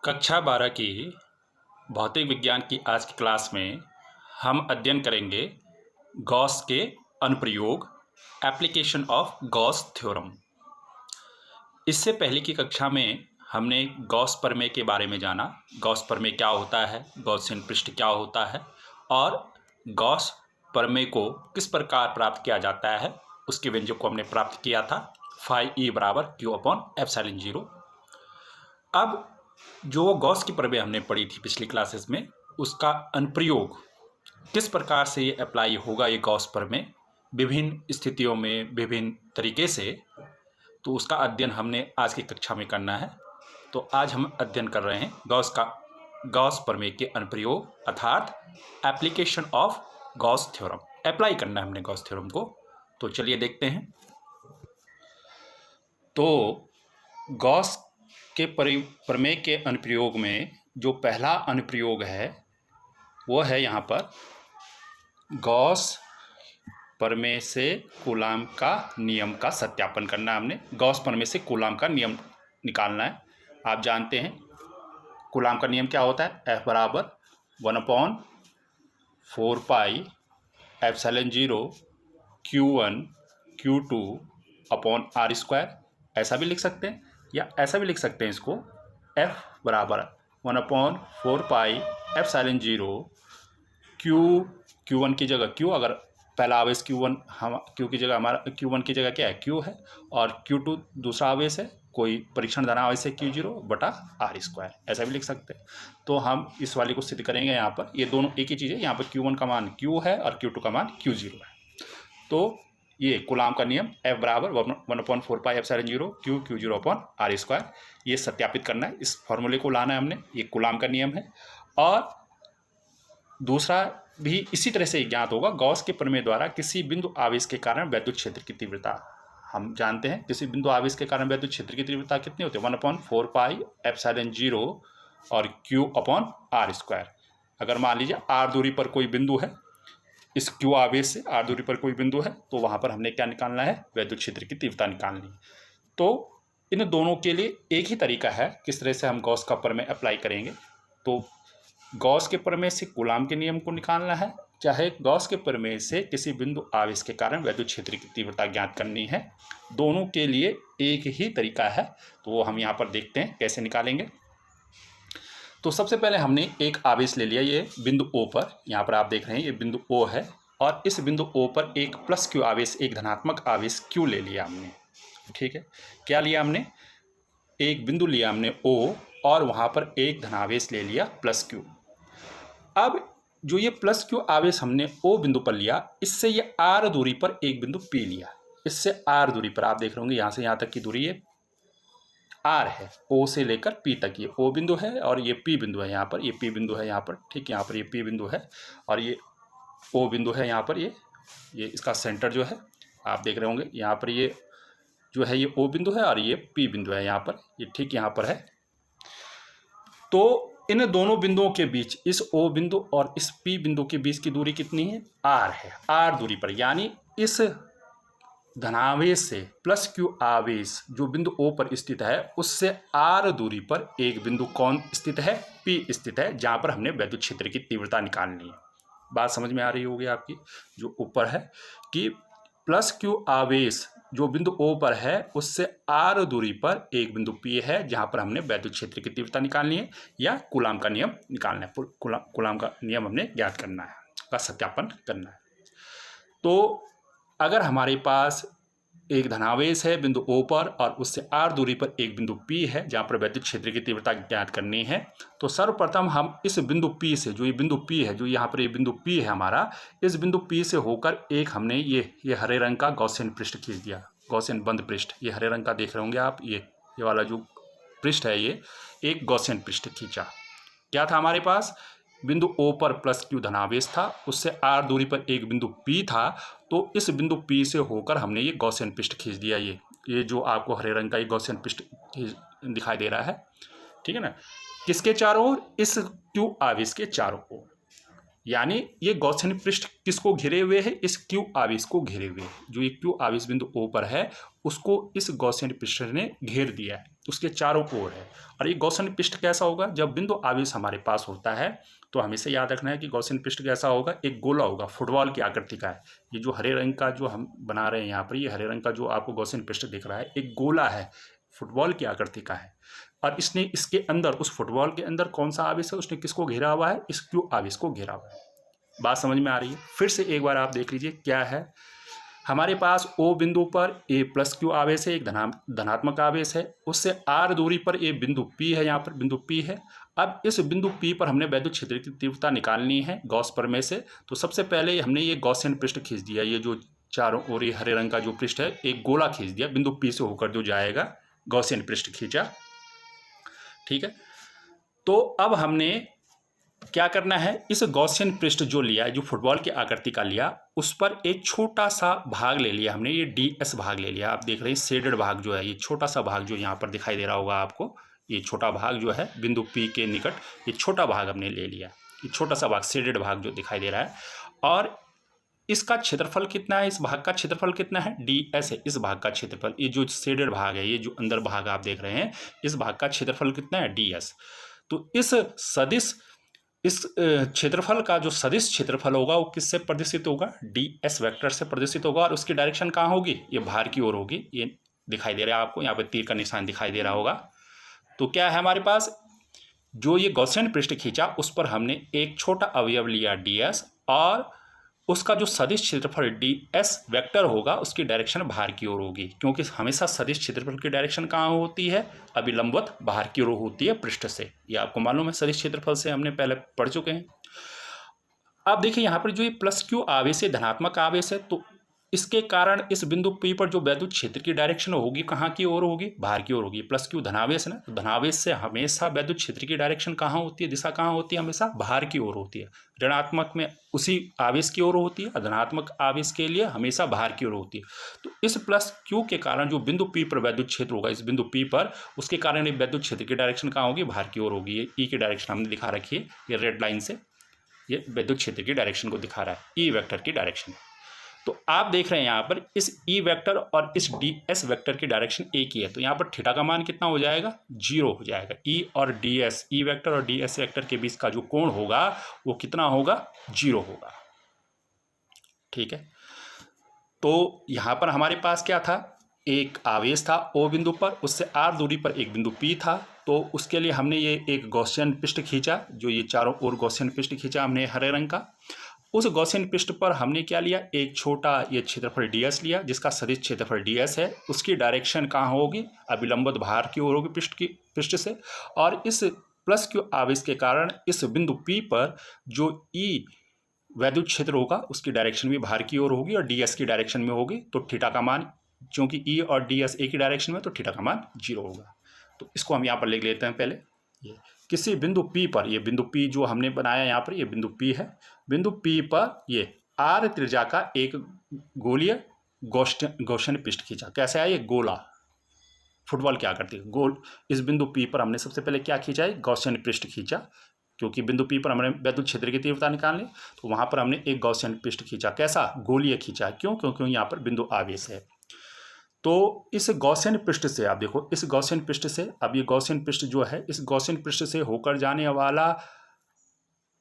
कक्षा 12 की भौतिक विज्ञान की आज की क्लास में हम अध्ययन करेंगे गॉस के अनुप्रयोग, एप्लीकेशन ऑफ गॉस थ्योरम। इससे पहले की कक्षा में हमने गॉस प्रमेय के बारे में जाना। गॉस प्रमेय क्या होता है, गॉसियन पृष्ठ क्या होता है और गॉस प्रमेय को किस प्रकार प्राप्त किया जाता है, उसके व्यंजक को हमने प्राप्त किया था फाई ई बराबर क्यू अपॉन एप्सिलॉन जीरो। अब जो गॉस की प्रमेय हमने पढ़ी थी पिछली क्लासेस में, उसका अनुप्रयोग किस प्रकार से ये अप्लाई होगा, ये गॉस प्रमेय विभिन्न स्थितियों में विभिन्न तरीके से, तो उसका अध्ययन हमने आज की कक्षा में करना है। तो आज हम अध्ययन कर रहे हैं गॉस प्रमेय के अनुप्रयोग अर्थात application of Gauss theorem. Apply करना है हमने गॉस थ्योरम को। तो चलिए देखते हैं। तो गॉस के प्रमेय के अनुप्रयोग में जो पहला अनुप्रयोग है वो है यहाँ पर गॉस प्रमेय से कूलाम का नियम का सत्यापन करना है हमने। गॉस प्रमेय से कूलाम का नियम निकालना है। आप जानते हैं कूलाम का नियम क्या होता है, F बराबर 1/4 epsilon zero Q1 Q2 upon R square. ऐसा भी लिख सकते हैं या ऐसा भी लिख सकते हैं इसको, F बराबर 1/4 एप्सिलॉन जीरो Q1 की जगह Q, अगर पहला आवेश Q1 हम Q की जगह हमारा Q1 की जगह क्या है Q है, और Q2 दूसरा आवेश है, कोई परीक्षण धन आवेश है Q0 बटा R स्क्वायर। ऐसा भी लिख सकते हैं। तो हम इस वाले को सिद्ध करेंगे। यहाँ पर ये दोनों एक ही चीज़ है। यहाँ पर Q1 का मान Q है और Q2 का मान Q0 है। तो ये कूलाम का नियम F बराबर 1/4 epsilon zero Q0 upon R square, ये सत्यापित करना है। इस फॉर्मूले को लाना है हमने। ये कूलाम का नियम है। और दूसरा भी इसी तरह से ज्ञात होगा, गॉस के प्रमेय द्वारा किसी बिंदु आवेश के कारण वैद्युत क्षेत्र की तीव्रता। हम जानते हैं किसी बिंदु आवेश के कारण वैद्युत क्षेत्र की तीव्रता कितनी होती है, 1/4 एप्सिलॉन जीरो और Q अपॉन R स्क्वायर। अगर मान लीजिए R दूरी पर कोई बिंदु है, इस Q आवेश से R दूरी पर कोई बिंदु है, तो वहाँ पर हमने क्या निकालना है, वैद्युत क्षेत्र की तीव्रता निकालनी। तो इन दोनों के लिए एक ही तरीका है किस तरह से हम गॉस का प्रमेय अप्लाई करेंगे। तो गॉस के प्रमेय से कूलाम के नियम को निकालना है, चाहे गॉस के प्रमेय से किसी बिंदु आवेश के कारण वैद्युत क्षेत्र की तीव्रता ज्ञात करनी है। दोनों के लिए एक ही तरीका है। तो वो हम यहाँ पर देखते हैं कैसे निकालेंगे। तो सबसे पहले हमने एक आवेश ले लिया, ये बिंदु O पर। यहाँ पर आप देख रहे हैं ये बिंदु O है, और इस बिंदु O पर एक प्लस Q आवेश, एक धनात्मक आवेश Q ले लिया हमने। ठीक है, क्या लिया हमने, एक बिंदु लिया हमने O और वहाँ पर एक धनावेश ले लिया प्लस Q। अब जो ये प्लस Q आवेश हमने O बिंदु पर लिया, इससे ये R दूरी पर एक बिंदु P लिया। इससे R दूरी पर आप देख रहे होंगे यहाँ से यहाँ तक की दूरी ये R है, O से लेकर P तक ये O बिंदु है और ये P बिंदु है। यहाँ पर ये P बिंदु है, यहाँ पर ठीक, यहाँ पर ये P बिंदु है और ये O बिंदु है। यहाँ पर ये इसका सेंटर जो है आप देख रहे होंगे, यहाँ पर ये जो है ये O बिंदु है और ये P बिंदु है। यहाँ पर ये ठीक यहाँ पर है। तो इन दोनों बिंदुओं के बीच, इस O बिंदु और इस P बिंदु के बीच की दूरी कितनी है, R है। R दूरी पर, यानी इस धनावेश से प्लस Q आवेश जो बिंदु O पर स्थित है, उससे R दूरी पर एक बिंदु कौन स्थित है, P स्थित है, जहां पर हमने वैद्युत क्षेत्र की तीव्रता निकालनी है। बात समझ में आ रही होगी आपकी, जो ऊपर है कि प्लस Q आवेश जो बिंदु O पर है, उससे R दूरी पर एक बिंदु P है, जहां पर हमने वैद्युत क्षेत्र की तीव्रता निकालनी है या कूलाम का नियम निकालना है। कूलाम का नियम हमने ज्ञात करना है, का सत्यापन करना है। तो अगर हमारे पास एक धनावेश है बिंदु O पर और उससे R दूरी पर एक बिंदु P है, जहाँ पर वैद्युत क्षेत्र की तीव्रता ज्ञात करनी है, तो सर्वप्रथम हम इस बिंदु P से, जो ये बिंदु P है, जो यहाँ पर ये बिंदु P है हमारा, इस बिंदु P से होकर एक हमने ये हरे रंग का गॉसियन पृष्ठ खींच दिया, गॉसियन बंद पृष्ठ। ये हरे रंग का देख रहे होंगे आप, ये वाला जो पृष्ठ है, ये एक गॉसियन पृष्ठ खींचा। क्या था हमारे पास, बिंदु O पर प्लस Q धनावेश था, उससे R दूरी पर एक बिंदु P था, तो इस बिंदु P से होकर हमने ये गॉसियन पृष्ठ खींच दिया। ये जो आपको हरे रंग का ये गॉसियन पृष्ठ दिखाई दे रहा है, ठीक है ना, किसके चारों ओर, इस Q आवेश के चारों ओर। यानी ये गॉसियन पृष्ठ किसको घेरे हुए है, इस Q आवेश को घेरे हुए है। जो ये Q आवेश बिंदु O पर है, उसको इस गॉसियन पृष्ठ ने घेर दिया है। उसके चारों ओर है। और ये गॉसियन पृष्ठ कैसा होगा, जब बिंदु आवेश हमारे पास होता है तो हमेशा याद रखना है कि गॉसियन पृष्ठ कैसा होगा, एक गोला होगा, फुटबॉल की आकृति का है। ये जो हरे रंग का जो हम बना रहे हैं यहाँ पर, ये हरे रंग का जो आपको गॉसियन पृष्ठ दिख रहा है, एक गोला है, फुटबॉल की आकृति का है। और इसने इसके अंदर, उस फुटबॉल के अंदर कौन सा आवेश है, उसने किसको घेरा हुआ है, इस क्यू आवेश को घेरा हुआ है। बात समझ में आ रही है? फिर से एक बार आप देख लीजिए क्या है। हमारे पास O बिंदु पर A प्लस क्यू आवेश है, एक धनात्मक आवेश है। उससे R दूरी पर ये बिंदु P है, यहाँ पर बिंदु P है। अब इस बिंदु P पर हमने वैद्युत क्षेत्र की तीव्रता निकालनी है गॉस प्रमेय से। तो सबसे पहले हमने ये गॉसियन पृष्ठ खींच दिया, ये जो चारों ओर ये हरे रंग का जो पृष्ठ है, एक गोला खींच दिया, बिंदु P से होकर जो जाएगा, गॉसियन पृष्ठ खींचा। ठीक है, तो अब हमने क्या करना है, इस गॉसियन पृष्ठ जो लिया है, जो फुटबॉल की आकृति का लिया, उस पर एक छोटा सा भाग ले लिया हमने, ये ds भाग ले लिया। आप देख रहे हैं शेडेड भाग जो है, ये छोटा सा भाग जो यहाँ पर दिखाई दे रहा होगा आपको, ये छोटा भाग जो है बिंदु P के निकट, ये छोटा भाग हमने ले लिया, ये छोटा सा भाग शेडेड भाग जो दिखाई दे रहा है। और इसका क्षेत्रफल कितना है, इस भाग का क्षेत्रफल कितना है, ds है इस भाग का क्षेत्रफल। ये जो शेडेड भाग है, ये जो अंदर भाग आप देख रहे हैं, इस भाग का क्षेत्रफल कितना है, ds। तो इस सदिश, इस क्षेत्रफल का जो सदिश क्षेत्रफल होगा वो किससे प्रदर्शित होगा, ds वेक्टर से प्रदर्शित होगा। और उसकी डायरेक्शन कहाँ होगी, ये बाहर की ओर होगी। ये दिखाई दे रहा है आपको, यहाँ पे तीर का निशान दिखाई दे रहा होगा। तो क्या है हमारे पास, जो ये गॉसियन पृष्ठ खींचा उस पर हमने एक छोटा अवयव लिया ds, और उसका जो सदिश क्षेत्रफल ds वेक्टर होगा, उसकी डायरेक्शन बाहर की ओर होगी, क्योंकि हमेशा सदिश क्षेत्रफल की डायरेक्शन कहाँ होती है, अभिलंबवत बाहर की ओर होती है पृष्ठ से। ये आपको मालूम है, सदिश क्षेत्रफल से हमने पहले पढ़ चुके हैं। अब देखिए यहाँ पर जो ये प्लस क्यू आवेश है, धनात्मक आवेश है, तो इसके कारण इस बिंदु P पर जो वैद्युत क्षेत्र की डायरेक्शन होगी, कहाँ की ओर होगी, बाहर की ओर होगी। प्लस क्यू धनावेश है ना, तो धनावेश से हमेशा वैद्युत क्षेत्र की डायरेक्शन कहाँ होती है, दिशा कहाँ होती है, हमेशा बाहर की ओर होती है। ऋणात्मक में उसी आवेश की ओर होती है, और धनात्मक आवेश के लिए हमेशा बाहर की ओर होती है। तो इस प्लस क्यू के कारण जो बिंदु P पर वैद्युत क्षेत्र होगा, इस बिंदु P पर, उसके कारण ये वैद्युत क्षेत्र की डायरेक्शन कहाँ होगी, बाहर की ओर होगी। ये ई की डायरेक्शन हमने दिखा रखी है, ये रेड लाइन से ये वैद्युत क्षेत्र की डायरेक्शन को दिखा रहा है, ई वेक्टर की डायरेक्शन। तो आप देख रहे हैं यहाँ पर इस ई वेक्टर और इस ds वेक्टर की डायरेक्शन एक ही है, तो यहाँ पर थीटा का मान कितना हो जाएगा, 0 हो जाएगा। ई और ds, ई वेक्टर और ds वेक्टर के बीच का जो कोण होगा वो कितना होगा, 0 होगा। ठीक है, तो यहाँ पर हमारे पास क्या था, एक आवेश था O बिंदु पर, उससे R दूरी पर एक बिंदु P था। तो उसके लिए हमने ये एक गॉसियन पृष्ठ खींचा, जो ये चारों ओर गॉसियन पृष्ठ खींचा हमने हरे रंग का। उस गॉसियन पृष्ठ पर हमने क्या लिया, एक छोटा ये क्षेत्रफल ds लिया, जिसका सदिश क्षेत्रफल ds है। उसकी डायरेक्शन कहाँ होगी, अभिलंबित बाहर की ओर होगी पृष्ठ से। और इस प्लस क्यू आवेश के कारण इस बिंदु P पर जो E वैद्युत क्षेत्र होगा, उसकी डायरेक्शन भी बाहर की ओर होगी और ds की डायरेक्शन में होगी। तो थीटा का मान, क्योंकि E और ds एक ही डायरेक्शन में, तो थीटा का मान 0 होगा। तो इसको हम यहाँ पर लिख लेते हैं पहले। ये किसी बिंदु P पर, ये बिंदु P जो हमने बनाया यहाँ पर, ये बिंदु P है। बिंदु P पर ये R त्रिज्या का एक गोलीय गॉसियन पृष्ठ खींचा। कैसे आया, ये गोला, फुटबॉल की आकृति गोल। इस बिंदु P पर हमने सबसे पहले क्या खींचा है, गॉसियन पृष्ठ खींचा, क्योंकि बिंदु P पर हमने वैद्युत क्षेत्र की तीव्रता निकालनी, तो वहां पर हमने एक गॉसियन पृष्ठ खींचा। कैसा, गोलीय खींचा। क्यों, क्योंकि यहाँ पर बिंदु आवेश है। तो इस गॉसियन पृष्ठ से आप देखो, इस गॉसियन पृष्ठ से, अब ये गॉसियन पृष्ठ जो है, इस गॉसियन पृष्ठ से होकर जाने वाला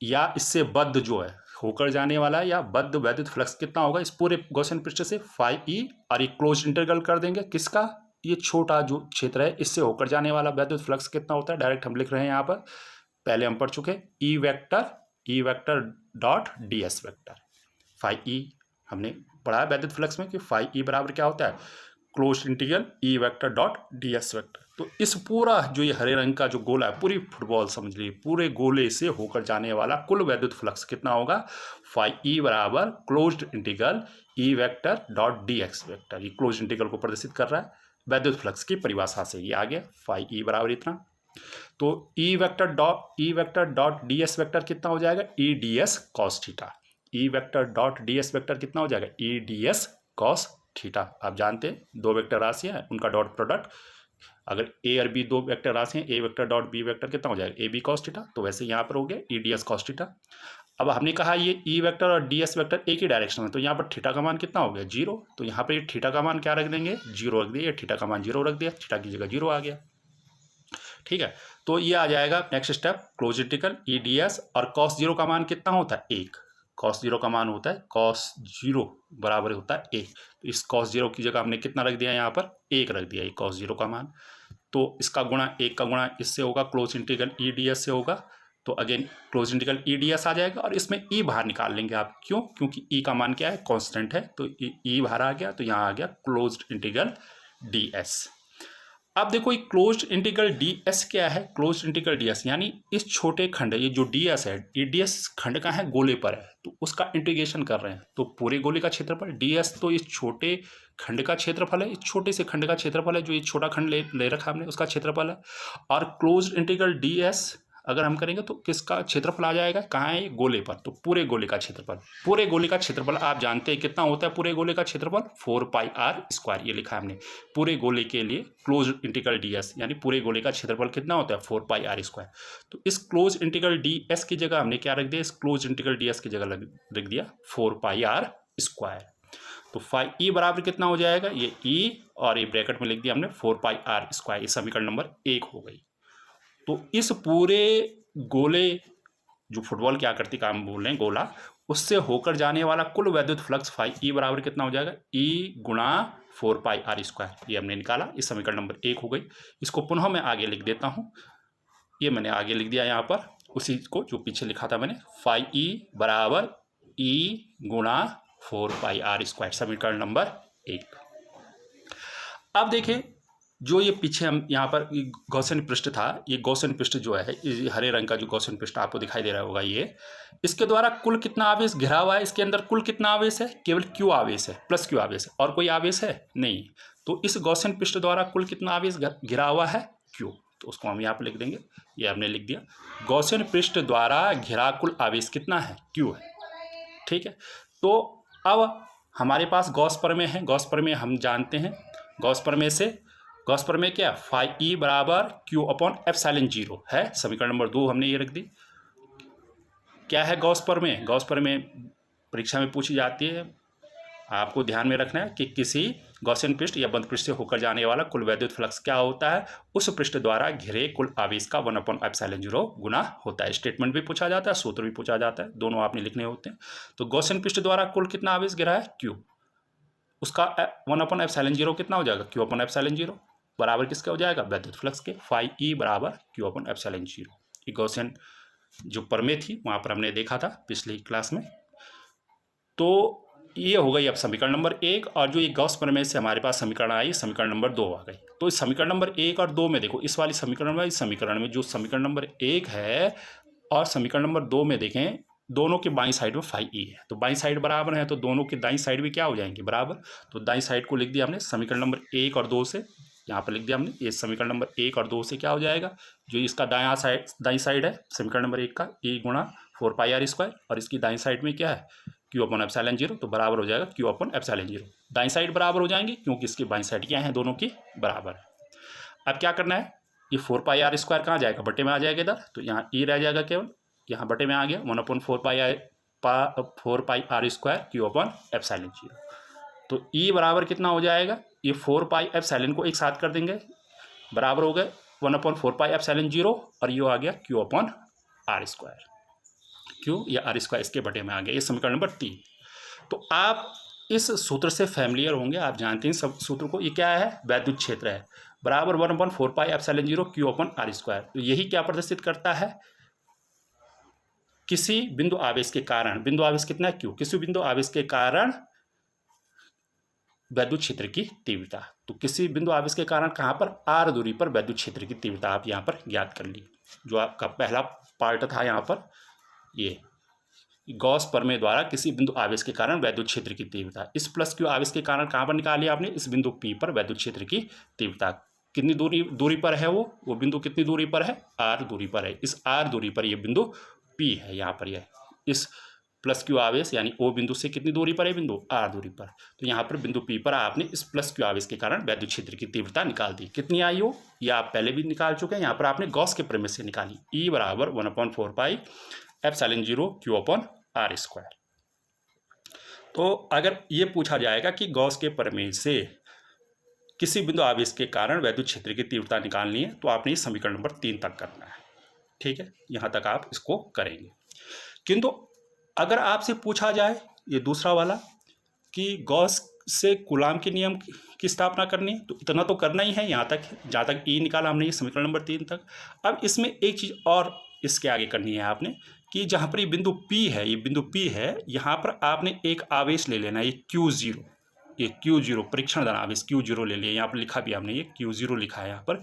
या इससे बद्ध जो है, होकर जाने वाला या बद्ध वैद्युत फ्लक्स कितना होगा, इस पूरे गॉसियन पृष्ठ से फाई ई, और एक क्लोज इंटीग्रल कर देंगे किसका, ये छोटा जो क्षेत्र है इससे होकर जाने वाला वैद्युत फ्लक्स कितना होता है, डायरेक्ट हम लिख रहे हैं यहाँ पर, पहले हम पढ़ चुके, E vector dot ds vector. Phi E हमने पढ़ा है वैद्युत फ्लक्स में कि फाई ई बराबर क्या होता है, क्लोज इंटीग्रल ई वेक्टर डॉट ds वेक्टर। तो इस पूरा जो ये हरे रंग का जो गोला है, पूरी फुटबॉल समझ लीजिए, पूरे गोले से होकर जाने वाला कुल वैद्युत फ्लक्स कितना होगा, फाई ई बराबर क्लोज्ड इंटीग्रल ई वेक्टर डॉट dx वेक्टर। ये क्लोज इंटीग्रल को प्रदर्शित कर रहा है वैद्युत फ्लक्स की परिभाषा से, ये आ गया फाई ई बराबर इतना। तो ई वेक्टर डॉट ds वेक्टर कितना हो जाएगा, ई ds cos थीटा। ई वेक्टर डॉट ds वेक्टर कितना हो जाएगा, ई ds cos थीटा। आप जानते हैं दो वेक्टर राशियां हैं, उनका डॉट प्रोडक्ट, अगर ए और बी दो वेक्टर राशि हैं, ए वेक्टर डॉट बी वेक्टर कितना हो जाएगा, ए बी cos थीटा। तो वैसे यहाँ पर हो गया ई ds cos थीटा। अब हमने कहा ये ई वेक्टर और ds वेक्टर एक ही डायरेक्शन में, तो यहाँ पर थीटा का मान कितना हो गया, 0। तो यहाँ पर ये थीटा का मान क्या रख देंगे, 0 रख दिया, थीटा का मान 0 रख दिया, थीटा की जगह 0 आ गया। ठीक है, तो ये आ जाएगा next step close integral EDS। और cos 0 का मान कितना होता है 1, cos 0 का मान होता है cos 0 बराबर होता है 1। तो इस cos 0 की जगह हमने कितना रख दिया यहाँ पर 1 रख दिया, ये cos 0 का मान। तो इसका गुणा 1 का गुणा इससे होगा क्लोज इंटीग्रल EDS से होगा, तो अगेन क्लोज इंटीग्रल EDS आ जाएगा। और इसमें ई बाहर निकाल लेंगे आप, क्यों, क्योंकि ई का मान क्या है कांस्टेंट है, तो ई बाहर आ गया, तो यहाँ आ गया क्लोज इंटीग्रल DS। अब देखो ये क्लोज इंटीग्रल DS क्या है, क्लोज इंटीग्रल DS यानी इस छोटे खंड, ये जो DS है, ये DS खंड का है, गोले पर है, तो उसका इंटीग्रेशन कर रहे हैं, तो पूरे गोले का क्षेत्रफल DS तो इस छोटे खंड का क्षेत्रफल है, इस छोटे से खंड का क्षेत्रफल है, जो ये छोटा खंड ले रखा हमने उसका क्षेत्रफल है। और क्लोज इंटीग्रल DS अगर हम करेंगे तो किसका क्षेत्रफल आ जाएगा, कहाँ है ये गोले पर, तो पूरे गोले का क्षेत्रफल। पूरे गोले का क्षेत्रफल आप जानते हैं कितना होता है, पूरे गोले का क्षेत्रफल 4πr², ये लिखा है हमने पूरे गोले के लिए क्लोज इंटीग्रल DS यानी पूरे गोले का क्षेत्रफल कितना होता है 4πr²। तो इस क्लोज इंटीग्रल DS की जगह हमने क्या रख दिया, इस क्लोज इंटीग्रल DS की जगह रख दिया 4πr²। तो फाई ई बराबर कितना हो जाएगा, ये ई और ये ब्रैकेट में लिख दिया हमने 4πr², ये समीकरण नंबर 1 हो गई। तो इस पूरे गोले, जो फुटबॉल की आकृति का हम बोल रहे हैं गोला, उससे होकर जाने वाला कुल वैद्युत फ्लक्स फाई ई बराबर कितना हो जाएगा, ई गुणा 4πr², ये हमने निकाला, इस समीकरण नंबर 1 हो गई। इसको पुनः मैं आगे लिख देता हूँ, ये मैंने आगे लिख दिया यहाँ पर, उसी को जो पीछे लिखा था मैंने, फाई ई बराबर ई गुणा 4πr², समीकरण नंबर 1। अब देखें जो ये पीछे हम यहाँ पर गॉसियन पृष्ठ था, ये गॉसियन पृष्ठ जो है, हरे रंग का जो गॉसियन पृष्ठ आपको दिखाई दे रहा होगा, ये इसके द्वारा कुल कितना आवेश घिरा हुआ है, इसके अंदर कुल कितना आवेश है, केवल Q आवेश है, प्लस Q आवेश है, और कोई आवेश है नहीं। तो इस गॉसियन पृष्ठ द्वारा कुल कितना आवेश घिरा हुआ है Q, तो उसको हम यहाँ पर लिख देंगे, ये हमने लिख दिया, गॉसियन पृष्ठ द्वारा घिरा कुल आवेश कितना है Q है। ठीक है, तो अब हमारे पास गॉस प्रमेय है, गॉस प्रमेय हम जानते हैं, गॉस प्रमेय से गॉस प्रमेय क्या, फाई ई बराबर Q/ε0 है, समीकरण नंबर 2 हमने ये रख दी। क्या है गॉस प्रमेय, गॉस प्रमेय परीक्षा में पूछी जाती है, आपको ध्यान में रखना है कि किसी गॉसियन पृष्ठ या बंद पृष्ठ से होकर जाने वाला कुल वैद्युत फ्लक्स क्या होता है, उस पृष्ठ द्वारा घिरे कुल आवेश का 1/ε0 गुना होता है। स्टेटमेंट भी पूछा जाता है, सूत्र भी पूछा जाता है, दोनों आपने लिखने होते हैं। तो गॉसियन पृष्ठ द्वारा कुल कितना आवेश घिरा है Q, उसका 1/ε0 कितना हो जाएगा, Q/ε0 बराबर किसका हो जाएगा, वैद्युत फ्लक्स के, फाई ई बराबर Q/ε0। ये गॉसियन जो प्रमेय थी वहाँ पर हमने देखा था पिछली क्लास में। तो ये हो गई अब समीकरण नंबर 1, और जो ये गॉस प्रमेय से हमारे पास समीकरण आई, समीकरण नंबर 2 आ गई। तो इस समीकरण नंबर 1 और 2 में देखो, इस वाली समीकरण में, इस समीकरण में जो समीकरण नंबर 1 है और समीकरण नंबर 2 में देखें, दोनों के बाईं साइड में फाई ई है, तो बाईं साइड बराबर है, तो दोनों के दाईं साइड भी क्या हो जाएंगे, बराबर। तो दाईं साइड को लिख दिया हमने समीकरण नंबर 1 और 2 से, यहाँ पर लिख दिया हमने, ये समीकरण नंबर 1 और 2 से क्या हो जाएगा, जो इसका दाईं साइड है समीकरण नंबर 1 का, ई गुणा 4πr², और इसकी दाईं साइड में क्या है Q/ε0, तो बराबर हो जाएगा Q/ε0। दाईं साइड बराबर हो जाएंगे क्योंकि इसकी बाईं साइड क्या है, दोनों की बराबर है। अब क्या करना है, ये 4πr² कहाँ जाएगा, बटे में आ जाएगा इधर, तो यहाँ ई रह जाएगा केवल, यहाँ बटे में आ गया 1/4πr² Q/ε0। तो ई बराबर कितना हो जाएगा, ये 4πε को एक साथ कर देंगे, बराबर हो गए 1/4πε0, और ये आ गया Q/r², क्यों, ये r² इसके बटे में आ गया, ये समीकरण नंबर 3। तो आप इस सूत्र से फैमिलियर होंगे, आप जानते हैं सब सूत्र को, ये क्या है, वैद्युत क्षेत्र है, बराबर 1/4πε0 Q/r²। तो यही क्या प्रदर्शित करता है, किसी बिंदु आवेश के कारण, बिंदु आवेश कितना है Q, किसी बिंदु आवेश के कारण वैद्युत क्षेत्र की तीव्रता। तो किसी बिंदु आवेश के कारण कहाँ पर, r दूरी पर वैद्युत क्षेत्र की तीव्रता आप यहाँ पर ज्ञात कर ली। जो आपका पहला पार्ट था यहाँ पर, ये गॉस प्रमेय द्वारा किसी बिंदु आवेश के कारण वैद्युत क्षेत्र की तीव्रता, इस प्लस Q आवेश के कारण कहाँ पर निकाली आपने, इस बिंदु P पर वैद्युत क्षेत्र की तीव्रता कितनी दूरी पर है, वो बिंदु कितनी दूरी पर है, r दूरी पर है। इस r दूरी पर ये बिंदु P है, यहाँ पर यह इस प्लस Q आवेश यानी O बिंदु से कितनी दूरी पर है, बिंदु R दूरी पर। तो यहाँ पर बिंदु P पर आपने इस प्लस Q आवेश के कारण वैद्युत क्षेत्र की तीव्रता निकाल दी। कितनी आई हो, ये आप पहले भी निकाल चुके हैं, यहाँ पर आपने गॉस के प्रमेय से निकाली, E बराबर 1/4πε0 Q/r²। तो अगर ये पूछा जाएगा कि गॉस के प्रमेय से किसी बिंदु आवेश के कारण वैद्युत क्षेत्र की तीव्रता निकालनी है, तो आपने ये समीकरण नंबर 3 तक करना है। ठीक है, यहाँ तक आप इसको करेंगे। किंतु अगर आपसे पूछा जाए ये दूसरा वाला कि गॉस से कूलाम के नियम की स्थापना करनी है, तो इतना तो करना ही है यहाँ तक, जहाँ तक ई निकाला हमने ये समीकरण नंबर 3 तक। अब इसमें एक चीज़ और इसके आगे करनी है आपने कि जहाँ पर ये बिंदु P है, ये बिंदु P है, यहाँ पर आपने एक आवेश ले लेना है, ये Q0, ये Q0 परीक्षण धनावेश Q0 ले लिया। यहाँ पर लिखा भी हमने, ये Q0 लिखा है यहाँ पर,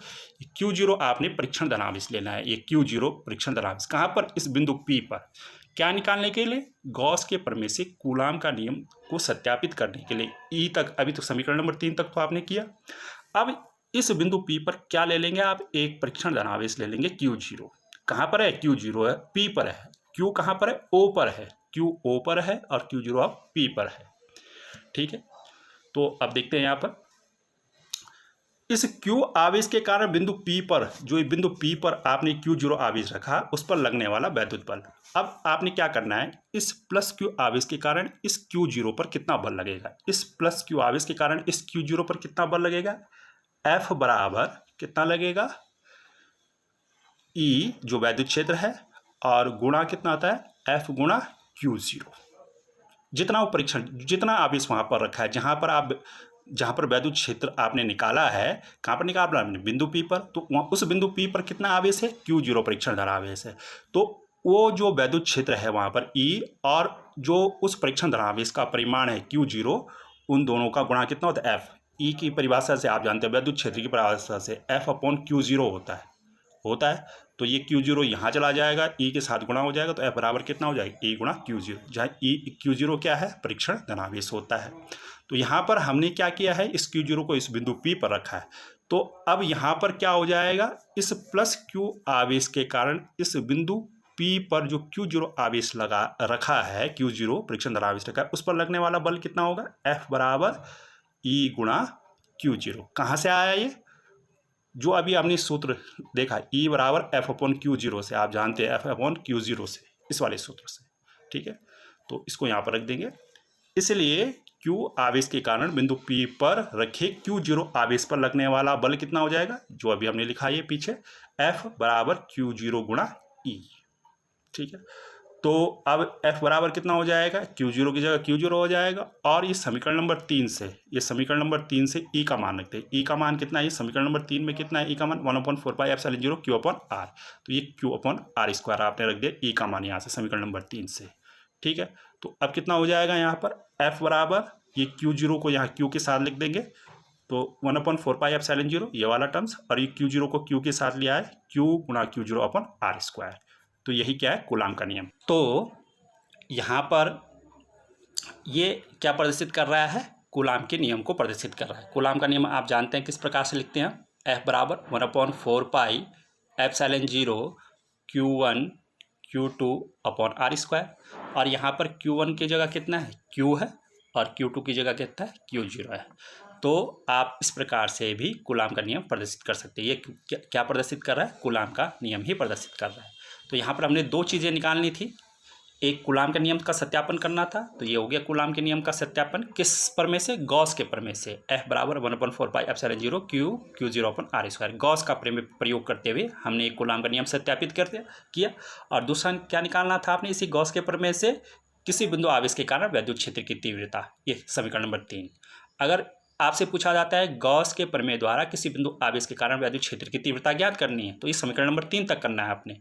Q0 आपने परीक्षण धनावेश लेना है। ये Q0 परीक्षण धनावेश कहाँ पर? इस बिंदु P पर। क्या निकालने के लिए? गॉस के प्रमेय से कूलाम का नियम को सत्यापित करने के लिए। ई तक अभी तो समीकरण नंबर 3 तक तो आपने किया। अब इस बिंदु P पर क्या ले लेंगे आप? एक परीक्षण धनावेश ले लेंगे Q0। कहाँ पर है? Q0 है, P पर है। Q कहाँ पर है? O पर है। Q O पर है और Q0 अब P पर है। ठीक है, तो अब देखते हैं यहाँ पर इस Q आवेश के कारण बिंदु P पर, जो बिंदु P पर आपने Q0 आवेश रखा, उस पर लगने वाला वैद्युत बल। अब आपने क्या करना है, इस प्लस Q आवेश के कारण इस Q0 पर कितना बल लगेगा? इस प्लस Q आवेश के कारण इस Q0 पर कितना बल लगेगा? F बराबर कितना लगेगा? E जो वैद्युत क्षेत्र है, और गुणा कितना आता है? F गुणा Q0। जितना वो परीक्षण, जितना आवेश वहां पर रखा है, जहां पर वैद्युत क्षेत्र आपने निकाला है, कहां पर निकाला आपने? बिंदु P पर। तो उस बिंदु P पर कितना आवेश है? Q0 परीक्षण धनावेश है। तो वो जो वैद्युत क्षेत्र है वहां पर E, और जो उस परीक्षण धनावेश का परिमाण है Q0, उन दोनों का गुणा कितना होता है? F। E की परिभाषा से आप जानते हैं, वैद्युत क्षेत्र की परिभाषा से F अपॉन Q0 होता है। तो ये Q0 यहाँ चला जाएगा, E के साथ गुणा हो जाएगा, तो F बराबर कितना हो जाएगा? E गुणा Q0, जहाँ Q0 क्या है? परीक्षण धनावेश होता है। तो यहाँ पर हमने क्या किया है, इस Q0 को इस बिंदु P पर रखा है। तो अब यहाँ पर क्या हो जाएगा, इस प्लस Q आवेश के कारण इस बिंदु P पर जो Q0 आवेश रखा है, Q0 परीक्षण धनावेश रखा है, उस पर लगने वाला बल कितना होगा? F बराबर E गुणा Q0। कहाँ से आया ये? जो अभी हमने सूत्र देखा, E बराबर F अपॉन Q0 से, आप जानते हैं F अपॉन Q0 से, इस वाले सूत्र से। ठीक है, तो इसको यहाँ पर रख देंगे। इसलिए Q आवेश के कारण बिंदु P पर रखे Q0 आवेश पर लगने वाला बल कितना हो जाएगा, जो अभी हमने लिखा है पीछे, F बराबर Q0 गुणा E। ठीक है, तो अब F बराबर कितना हो जाएगा? Q0 की जगह Q0 हो जाएगा, और ये समीकरण नंबर 3 से, E का मान रखते हैं। E का मान कितना है? समीकरण नंबर 3 में कितना है E का मान? 1/4πε0 Q अपॉन R। तो ये Q अपॉन R² आपने रख दिया E का मान यहाँ से, समीकरण नंबर 3 से। ठीक है, तो अब कितना हो जाएगा यहाँ पर? F बराबर, ये Q0 को यहाँ Q के साथ लिख देंगे, तो 1/4πε0 ये वाला टर्म्स, और ये Q0 को Q के साथ लिया है, Q गुणा Q0 अपॉन R²। तो यही क्या है? कूलाम का नियम। तो यहाँ पर ये क्या प्रदर्शित कर रहा है? कूलाम के नियम को प्रदर्शित कर रहा है। कूलाम का नियम आप जानते हैं किस प्रकार से लिखते हैं? F बराबर 1/4πε0 Q1 Q2 अपॉन R²। और यहाँ पर Q1 की जगह कितना है? Q है, और Q2 की जगह कितना है? Q0 है। तो आप इस प्रकार से भी कूलाम का नियम प्रदर्शित कर सकते हैं। ये क्या प्रदर्शित कर रहा है? कूलाम का नियम ही प्रदर्शित कर रहा है। तो यहाँ पर हमने दो चीज़ें निकालनी थी, एक कूलाम के नियम का सत्यापन करना था, तो ये हो गया कूलाम के नियम का सत्यापन। किस प्रमेय से? गॉस के प्रमेय से। F बराबर 1/4πε0 Q0 अपॉन R²। गॉस का प्रयोग करते हुए हमने एक कूलाम का नियम सत्यापित किया। और दूसरा क्या निकालना था आपने? इसी गॉस के प्रमेय से किसी बिंदु आवेश के कारण वैद्युत क्षेत्र की तीव्रता, ये समीकरण नंबर 3। अगर आपसे पूछा जाता है गॉस के प्रमेय द्वारा किसी बिंदु आवेश के कारण वैद्युत क्षेत्र की तीव्रता ज्ञात करनी है, तो इस समीकरण नंबर 3 तक करना है आपने।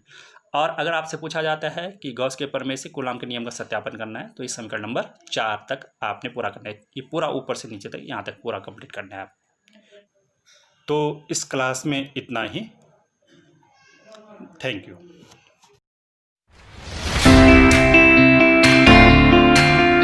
और अगर आपसे पूछा जाता है कि गॉस के प्रमेय से कूलाम के नियम का सत्यापन करना है, तो इस समीकरण नंबर 4 तक आपने पूरा करना है। ये पूरा ऊपर से नीचे तक, यहाँ तक पूरा कंप्लीट करना है आप। तो इस क्लास में इतना ही। Thank you.